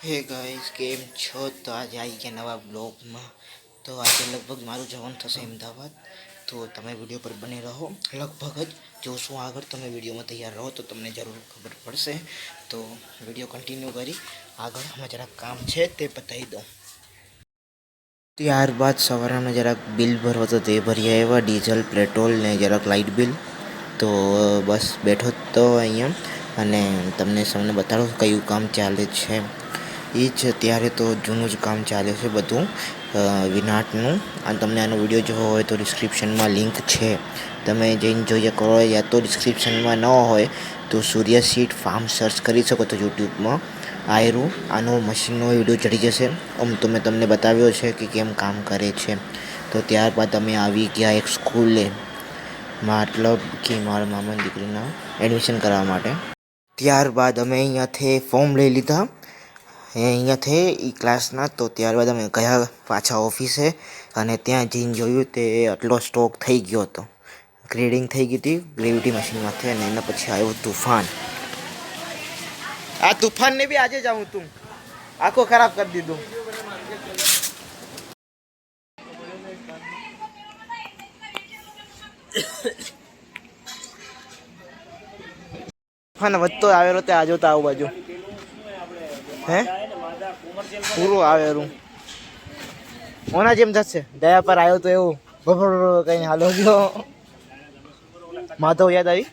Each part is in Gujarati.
હે ગાઈસ કેમ છો? તો આજે આવી ગયા નવા બ્લોગમાં. તો આજે લગભગ મારું જવાનું થશે અમદાવાદ. તો તમે વિડીયો પર બને રહો. લગભગ જ જોશું આગળ. તમે વિડીયોમાં તૈયાર રહો તો તમને જરૂર ખબર પડશે. તો વિડીયો કન્ટિન્યુ કરી આગળ અમે જરાક કામ છે તે પતાવી દઉં. ત્યારબાદ સવારમાં જરાક બિલ ભરવો તો તે ભરી આવ્યા, ડીઝલ, પેટ્રોલ ને જરાક લાઇટ બિલ. તો બસ બેઠો તો અહીંયા અને તમને સૌને બતાડો કયું કામ ચાલે છે. એ જ અત્યારે તો જૂનું જ કામ ચાલે છે બધું વિનાટનું. અને તમને આનો વિડીયો જોવો હોય તો ડિસ્ક્રિપ્શનમાં લિંક છે, તમે જઈને જોઈએ કરો. યા તો ડિસ્ક્રિપ્શનમાં ન હોય તો સૂર્ય સીટ ફાર્મ સર્ચ કરી શકો તો યુટ્યુબમાં આનો મશીનનો વિડીયો ચડી જશે. તો મેં તમને બતાવ્યો છે કે કેમ કામ કરે છે. તો ત્યારબાદ અમે આવી ગયા એક સ્કૂલે, મતલબ કે મારા મામાની દીકરીના એડમિશન કરવા માટે. ત્યારબાદ અમે અહીંયાથી ફોર્મ લઈ લીધા અહીંયાથી એ ક્લાસના. તો ત્યારબાદ અમે ગયા પાછા ઓફિસે અને ત્યાં જઈને જોયું તે આટલો સ્ટોક થઈ ગયો હતો. ગ્રેડિંગ થઈ ગઈ હતી ગ્રેવિટી મશીનમાંથી અને એના પછી આવ્યું તુફાન. આ તુફાનને બી આજે જ આવું તું આખો ખરાબ કરી દીધું. તુફાન વધતો આવેલો તે આજો તો આવું બાજુ હે પૂરું આવેલું ઓના જેમ થશે. દયા પર આવ્યો તો એવું બફર કઈ હાલો ગયો. માધવ યાદ આવી.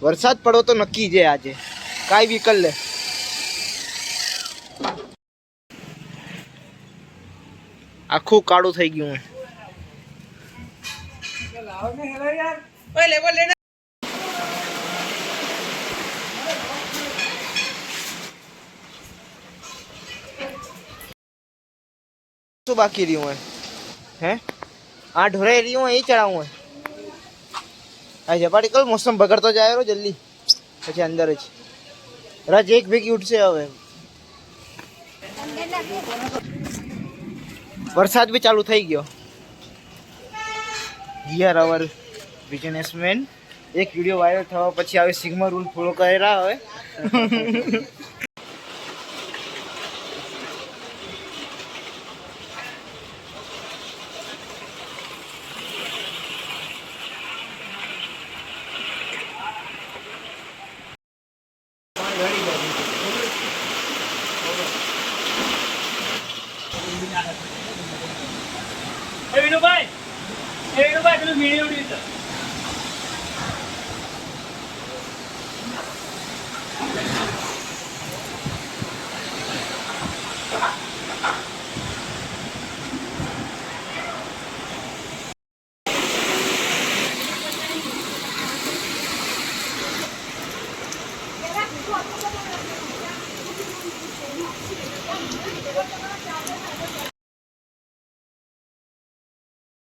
વરસાદ પડવો તો નક્કી છે આજે. કાઈ બી કર લે. આખું કાળું થઈ ગયું. શું બાકી રહ્યું હોય હે? આ ઢોરાઈ રહ્યું હોય એ ચડાવવું હોય. આ ઝપાટી કલ મોસમ બગડતો જાય જલ્દી પછી અંદર જ રજ એક ભેગી ઉઠશે. હવે વરસાદ બી ચાલુ થઈ ગયો. Here our businessman. એક વિડીયો વાયરલ થવા પછી હવે સિગ્મા રૂલ ફોલો કર્યા હવે. વિનુભાઈ પેલું વીડિયો ઉડી